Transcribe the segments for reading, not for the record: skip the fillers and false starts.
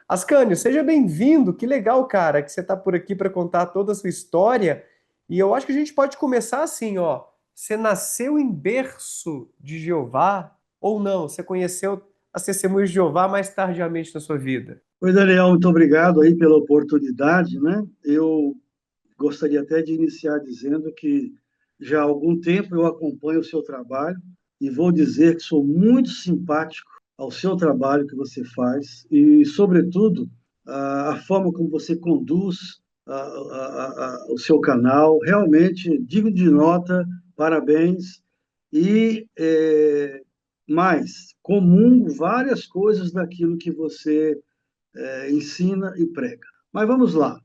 Ascânio, seja bem-vindo. Que legal, cara, que você está por aqui para contar toda a sua história. E eu acho que a gente pode começar assim, ó. Você nasceu em berço de Jeová ou não? Você conheceu as testemunhas de Jeová mais tardiamente na sua vida? Oi, Daniel, muito obrigado aí pela oportunidade, né? Eu gostaria até de iniciar dizendo que já há algum tempo eu acompanho o seu trabalho e vou dizer que sou muito simpático ao seu trabalho que você faz e, sobretudo, a forma como você conduz o seu canal. Realmente, digo de nota, parabéns. E mais, comungo várias coisas daquilo que você ensina e prega. Mas vamos lá.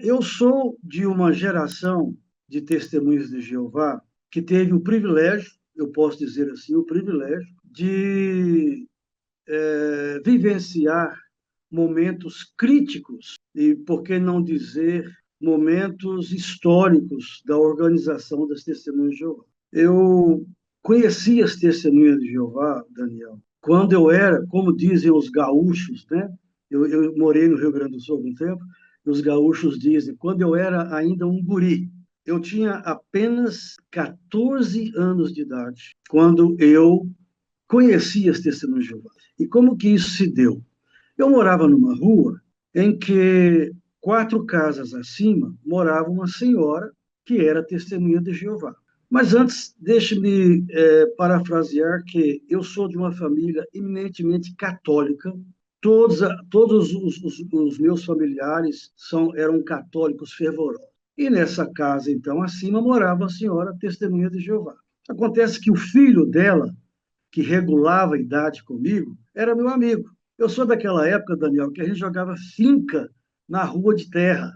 Eu sou de uma geração de testemunhas de Jeová que teve o privilégio, eu posso dizer assim, o privilégio de vivenciar momentos críticos e, por que não dizer, momentos históricos da organização das Testemunhas de Jeová. Eu conheci as Testemunhas de Jeová, Daniel, quando eu era, como dizem os gaúchos, né? Eu morei no Rio Grande do Sul há algum tempo, e os gaúchos dizem, quando eu era ainda um guri, eu tinha apenas 14 anos de idade, quando eu conheci as Testemunhas de Jeová. E como que isso se deu? Eu morava numa rua em que 4 casas acima morava uma senhora que era testemunha de Jeová. Mas antes, deixe-me parafrasear que eu sou de uma família eminentemente católica. Todos os meus familiares eram católicos fervorosos. E nessa casa, então, acima, morava a senhora testemunha de Jeová. Acontece que o filho dela, que regulava a idade comigo, era meu amigo. Eu sou daquela época, Daniel, que a gente jogava finca na rua de terra.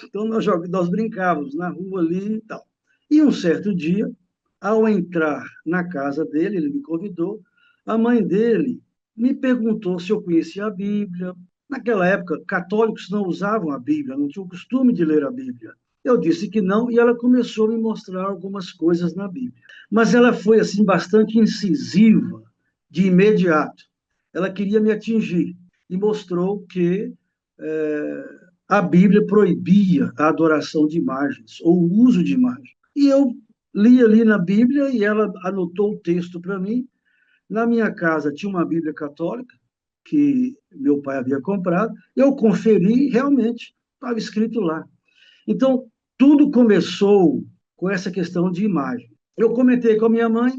Então, nós brincávamos na rua ali e tal. E um certo dia, ao entrar na casa dele, ele me convidou, a mãe dele me perguntou se eu conhecia a Bíblia. Naquela época, católicos não usavam a Bíblia, não tinham o costume de ler a Bíblia. Eu disse que não e ela começou a me mostrar algumas coisas na Bíblia. Mas ela foi assim bastante incisiva de imediato. Ela queria me atingir e mostrou que a Bíblia proibia a adoração de imagens ou o uso de imagens. E eu li ali na Bíblia e ela anotou o texto para mim. Na minha casa tinha uma Bíblia católica que meu pai havia comprado. Eu conferi e realmente estava escrito lá. Então, tudo começou com essa questão de imagem. Eu comentei com a minha mãe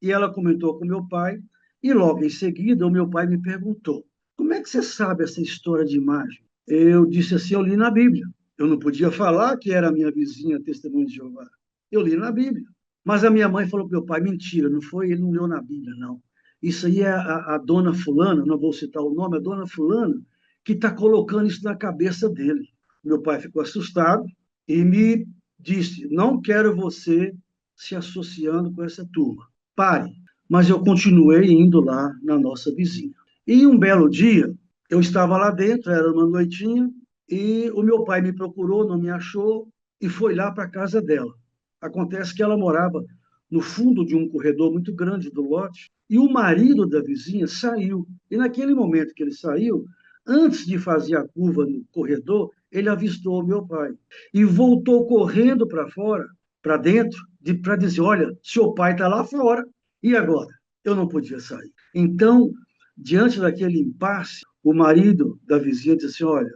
e ela comentou com meu pai, e logo em seguida o meu pai me perguntou: como é que você sabe essa história de imagem? Eu disse assim: eu li na Bíblia. Eu não podia falar que era a minha vizinha testemunha de Jeová. Eu li na Bíblia. Mas a minha mãe falou para meu pai: mentira, não foi, ele não leu na Bíblia, não. Isso aí é a dona Fulana, não vou citar o nome, a dona Fulana, que está colocando isso na cabeça dele. Meu pai ficou assustado e me disse: não quero você se associando com essa turma. Pare. Mas eu continuei indo lá na nossa vizinha. E um belo dia, eu estava lá dentro, era uma noitinha, e o meu pai me procurou, não me achou, e foi lá para a casa dela. Acontece que ela morava no fundo de um corredor muito grande do lote, e o marido da vizinha saiu. E naquele momento que ele saiu, antes de fazer a curva no corredor, ele avistou o meu pai e voltou correndo para fora, para dentro, para dizer: olha, seu pai está lá fora. E agora? Eu não podia sair. Então, diante daquele impasse, o marido da vizinha disse assim: olha,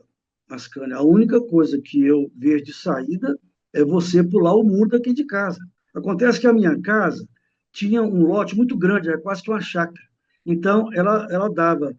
Ascânia, a única coisa que eu vejo de saída é você pular o muro daqui de casa. Acontece que a minha casa tinha um lote muito grande, era quase que uma chácara. Então, ela dava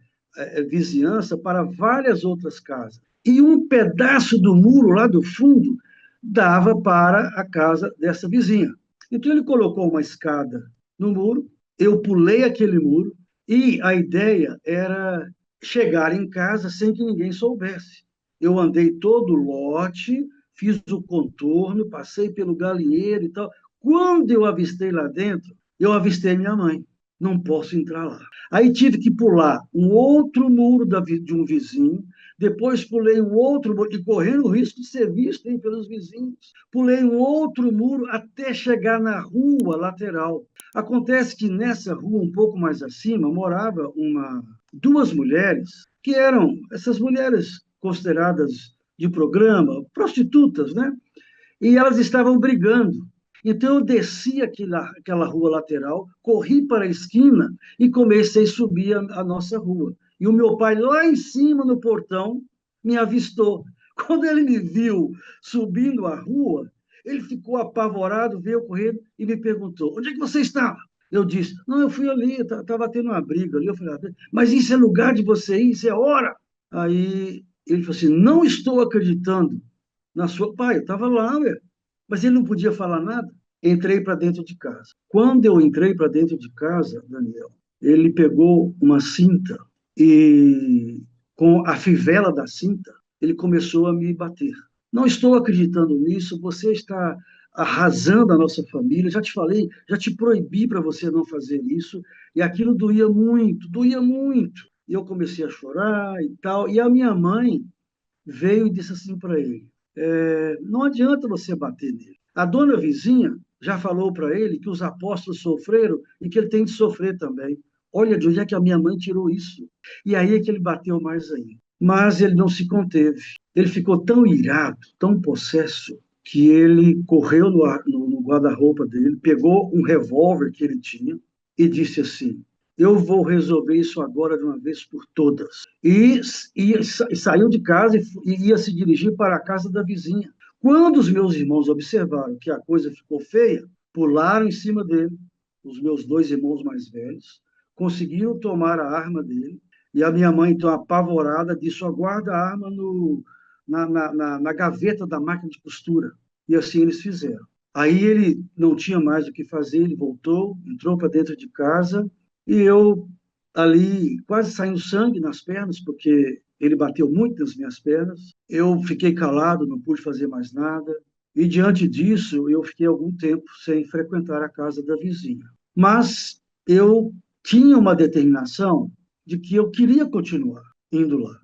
vizinhança para várias outras casas. E um pedaço do muro lá do fundo dava para a casa dessa vizinha. Então, ele colocou uma escada no muro, eu pulei aquele muro, e a ideia era chegar em casa sem que ninguém soubesse. Eu andei todo o lote, fiz o contorno, passei pelo galinheiro e tal. Quando eu avistei lá dentro, eu avistei minha mãe. Não posso entrar lá. Aí tive que pular um outro muro de um vizinho, depois pulei um outro muro, e correndo o risco de ser visto pelos vizinhos. Pulei um outro muro até chegar na rua lateral. Acontece que nessa rua, um pouco mais acima, morava duas mulheres, que eram essas mulheres consideradas de programa, prostitutas, né? E elas estavam brigando. Então eu desci aquela rua lateral, corri para a esquina e comecei a subir a nossa rua. E o meu pai, lá em cima no portão, me avistou. Quando ele me viu subindo a rua, ele ficou apavorado, veio correndo e me perguntou: onde é que você estava? Eu disse: não, eu fui ali, estava tendo uma briga ali. Eu falei: mas isso é lugar de você ir, isso é hora. Aí ele falou assim: não estou acreditando na sua. Pai, eu estava lá, ué. Mas ele não podia falar nada. Entrei para dentro de casa. Quando eu entrei para dentro de casa, Daniel, ele pegou uma cinta e, com a fivela da cinta, ele começou a me bater. Não estou acreditando nisso, você está arrasando a nossa família. Já te falei, já te proibi para você não fazer isso. E aquilo doía muito, doía muito. E eu comecei a chorar e tal. E a minha mãe veio e disse assim para ele: não adianta você bater nele. A dona vizinha já falou para ele que os apóstolos sofreram e que ele tem de sofrer também. Olha de onde é que a minha mãe tirou isso. E aí é que ele bateu mais ainda. Mas ele não se conteve. Ele ficou tão irado, tão possesso, que ele correu no guarda-roupa dele, pegou um revólver que ele tinha e disse assim: eu vou resolver isso agora de uma vez por todas. E saiu de casa e ia se dirigir para a casa da vizinha. Quando os meus irmãos observaram que a coisa ficou feia, pularam em cima dele, os meus dois irmãos mais velhos, conseguiram tomar a arma dele, e a minha mãe, então, apavorada, disse: "Ó, guarda a arma na gaveta da máquina de costura." E assim eles fizeram. Aí ele não tinha mais o que fazer, ele voltou, entrou para dentro de casa, e eu ali quase saindo sangue nas pernas, porque ele bateu muito nas minhas pernas. Eu fiquei calado, não pude fazer mais nada. E diante disso, eu fiquei algum tempo sem frequentar a casa da vizinha. Mas eu tinha uma determinação de que eu queria continuar indo lá.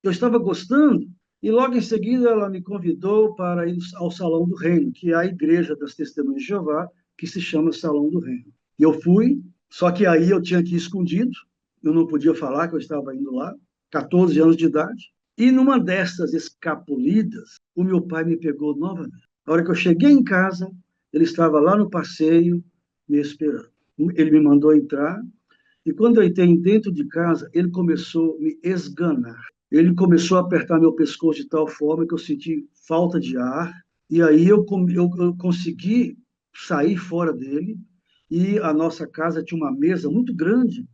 Eu estava gostando e logo em seguida ela me convidou para ir ao Salão do Reino, que é a igreja das Testemunhas de Jeová, que se chama Salão do Reino. E eu fui, só que aí eu tinha que ir escondido, eu não podia falar que eu estava indo lá, 14 anos de idade. E numa dessas escapulidas, o meu pai me pegou novamente. Na hora que eu cheguei em casa, ele estava lá no passeio me esperando. Ele me mandou entrar e quando eu entrei dentro de casa, ele começou a me esganar. Ele começou a apertar meu pescoço de tal forma que eu senti falta de ar. E aí eu consegui sair fora dele. E a nossa casa tinha uma mesa muito grande,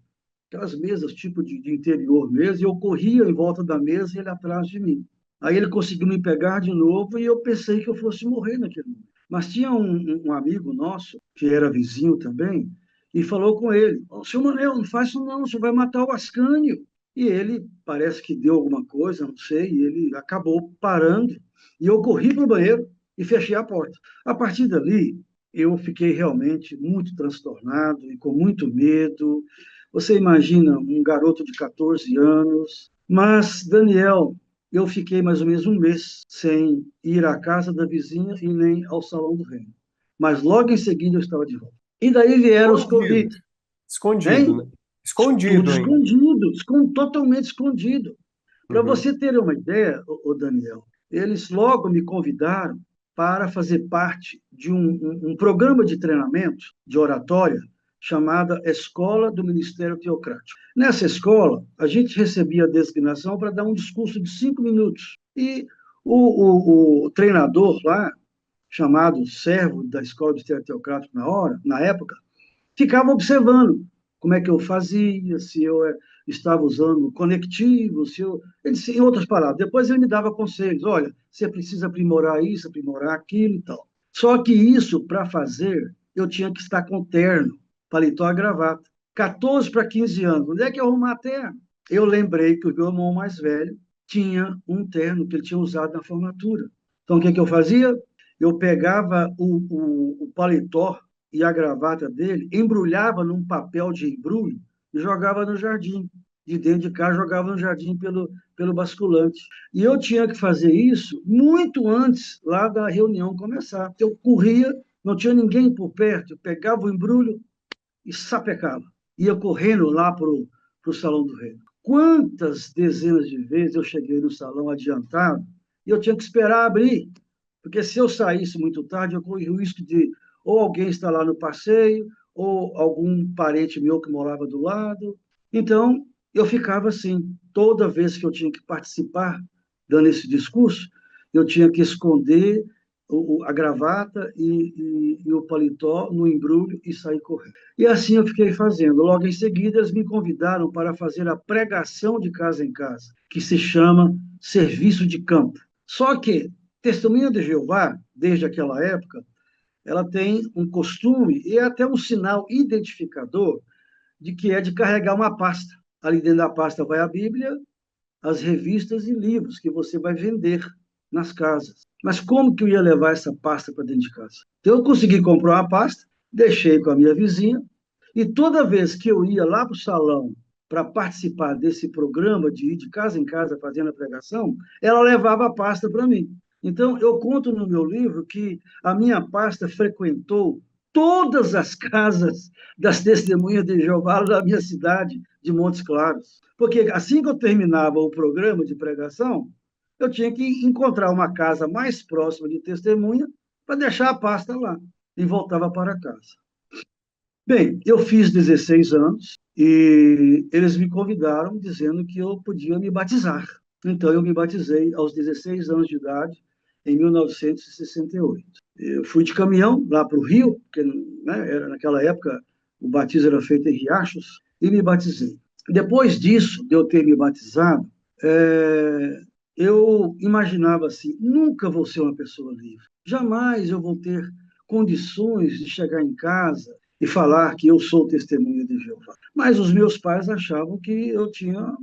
aquelas mesas tipo de interior mesmo, e eu corria em volta da mesa e ele atrás de mim. Aí ele conseguiu me pegar de novo e eu pensei que eu fosse morrer naquele momento. Mas tinha um amigo nosso, que era vizinho também, e falou com ele: "Ô, seu Manel, não faz isso não, você vai matar o Ascânio." E ele parece que deu alguma coisa, não sei, e ele acabou parando. E eu corri para o banheiro e fechei a porta. A partir dali, eu fiquei realmente muito transtornado e com muito medo. Você imagina um garoto de 14 anos. Mas, Daniel, eu fiquei mais ou menos um mês sem ir à casa da vizinha e nem ao Salão do Reino. Mas logo em seguida eu estava de volta. E daí vieram os Escondido. convites, Escondido, hein? né? Tudo Escondido ainda. escondido, totalmente escondido. Para Uhum. você ter uma ideia, Daniel, eles logo me convidaram para fazer parte de um programa de treinamento de oratória chamada Escola do Ministério Teocrático. Nessa escola, a gente recebia a designação para dar um discurso de 5 minutos. E o treinador lá, chamado servo da Escola do Ministério Teocrático na época, ficava observando como é que eu fazia, se eu estava usando conectivo, se eu. Em outras palavras, depois ele me dava conselhos: olha, você precisa aprimorar isso, aprimorar aquilo e tal. Só que isso, para fazer, eu tinha que estar com terno, paletó e gravata. 14 para 15 anos, onde é que eu arrumar terno? Eu lembrei que o meu irmão mais velho tinha um terno que ele tinha usado na formatura. Então, o que, que eu fazia? Eu pegava o paletó e a gravata dele, embrulhava num papel de embrulho e jogava no jardim. De dentro de casa, jogava no jardim pelo basculante. E eu tinha que fazer isso muito antes lá da reunião começar. Eu corria, não tinha ninguém por perto, eu pegava o embrulho e sapecava. Ia correndo lá para o Salão do Reino. quantas dezenas de vezes eu cheguei no salão adiantado e eu tinha que esperar abrir, porque se eu saísse muito tarde, eu corria o risco de ou alguém estar lá no passeio, ou algum parente meu que morava do lado. Então, eu ficava assim, toda vez que eu tinha que participar, dando esse discurso, eu tinha que esconder a gravata e o paletó no embrulho e sair correndo. E assim eu fiquei fazendo. Logo em seguida, eles me convidaram para fazer a pregação de casa em casa, que se chama serviço de campo. Só que Testemunha de Jeová, desde aquela época, ela tem um costume e até um sinal identificador de que é de carregar uma pasta. Ali dentro da pasta vai a Bíblia, as revistas e livros que você vai vender nas casas. Mas como que eu ia levar essa pasta para dentro de casa? Então, eu consegui comprar uma pasta, deixei com a minha vizinha, e toda vez que eu ia lá para o salão para participar desse programa de ir de casa em casa fazendo a pregação, ela levava a pasta para mim. Então, eu conto no meu livro que a minha pasta frequentou todas as casas das testemunhas de Jeová da minha cidade, de Montes Claros. Porque assim que eu terminava o programa de pregação, eu tinha que encontrar uma casa mais próxima de testemunha para deixar a pasta lá e voltava para casa. Bem, eu fiz 16 anos e eles me convidaram dizendo que eu podia me batizar. Então, eu me batizei aos 16 anos de idade, em 1968. Eu fui de caminhão lá para o Rio, porque né, naquela época o batismo era feito em riachos, e me batizei. Depois disso, de eu ter me batizado, eu imaginava assim: nunca vou ser uma pessoa livre, jamais eu vou ter condições de chegar em casa e falar que eu sou testemunha de Jeová. Mas os meus pais achavam que eu tinha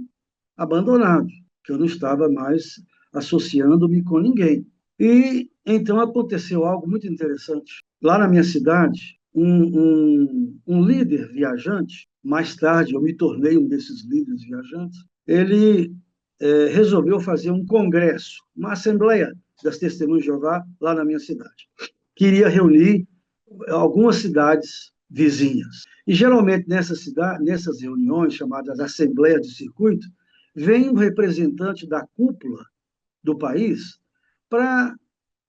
abandonado, que eu não estava mais associando-me com ninguém. E então aconteceu algo muito interessante. Lá na minha cidade, um líder viajante, mais tarde eu me tornei um desses líderes viajantes, ele resolveu fazer um congresso, uma assembleia das Testemunhas de Jeová lá na minha cidade. Queria reunir algumas cidades vizinhas. E geralmente nessas reuniões chamadas Assembleia de Circuito, vem um representante da cúpula do país para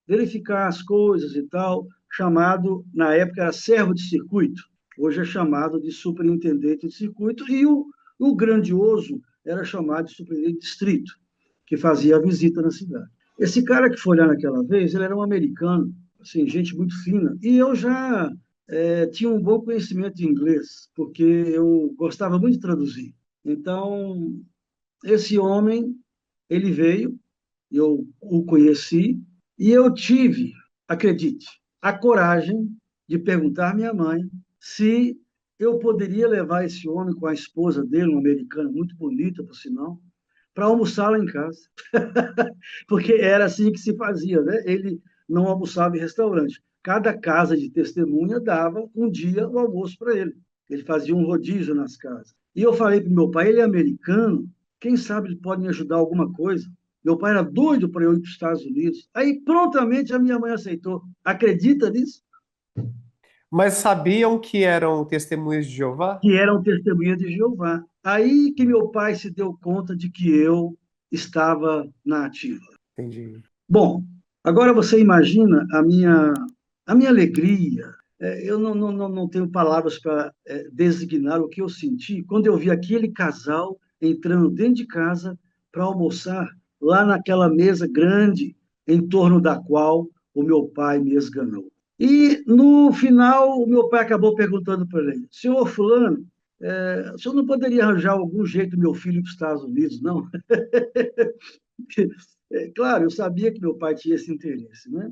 verificar as coisas e tal, chamado, na época era servo de circuito, hoje é chamado de superintendente de circuito, e o grandioso era chamado de superintendente de distrito, que fazia a visita na cidade. Esse cara que foi lá naquela vez, ele era um americano, assim, gente muito fina, e eu já tinha um bom conhecimento de inglês, porque eu gostava muito de traduzir. Então, esse homem, ele veio, eu o conheci, e eu tive, acredite, a coragem de perguntar à minha mãe se eu poderia levar esse homem com a esposa dele, uma americana muito bonita, por sinal, para almoçar lá em casa. Porque era assim que se fazia, né? Ele não almoçava em restaurante. Cada casa de testemunha dava um dia o almoço para ele. Ele fazia um rodízio nas casas. E eu falei para meu pai, ele é americano, quem sabe ele pode me ajudar alguma coisa. Meu pai era doido para eu ir para os Estados Unidos. Aí prontamente a minha mãe aceitou. Acredita nisso? Mas sabiam que eram testemunhas de Jeová? Que eram testemunhas de Jeová. Aí que meu pai se deu conta de que eu estava na ativa. Entendi. Bom, agora você imagina a minha alegria. Eu não tenho palavras para designar o que eu senti quando eu vi aquele casal entrando dentro de casa para almoçar lá naquela mesa grande em torno da qual o meu pai me esganou. E no final, o meu pai acabou perguntando para ele: senhor Fulano, o senhor não poderia arranjar algum jeito do meu filho ir para os Estados Unidos, não? Claro, eu sabia que meu pai tinha esse interesse, né?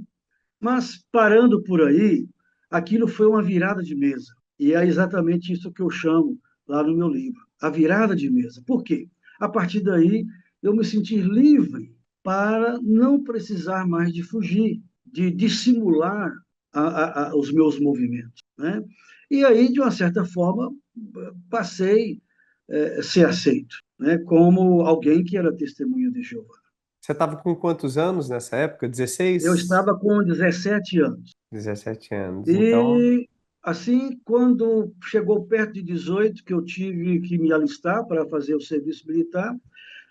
Mas, parando por aí, aquilo foi uma virada de mesa. E é exatamente isso que eu chamo lá no meu livro, a virada de mesa. Por quê? A partir daí, eu me senti livre para não precisar mais de fugir, de dissimular os meus movimentos, né? E aí, de uma certa forma, passei a ser aceito, né? Como alguém que era testemunha de Jeová. Você estava com quantos anos nessa época? Eu 16? estava com 17 anos. 17 anos. Então, E Assim, quando chegou perto de 18, que eu tive que me alistar para fazer o serviço militar,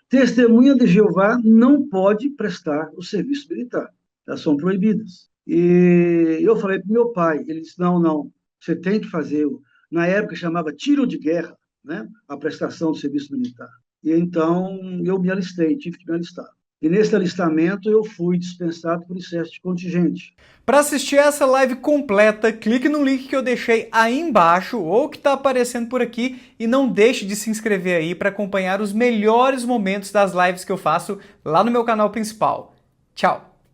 testemunha de Jeová não pode prestar o serviço militar. Elas são proibidas. E eu falei para meu pai, ele disse, não, não, você tem que fazer, na época chamava tiro de guerra, né? A prestação do serviço militar. E então eu me alistei, tive que me alistar. E nesse alistamento eu fui dispensado por excesso de contingente. Para assistir essa live completa, clique no link que eu deixei aí embaixo ou que está aparecendo por aqui e não deixe de se inscrever aí para acompanhar os melhores momentos das lives que eu faço lá no meu canal principal. Tchau!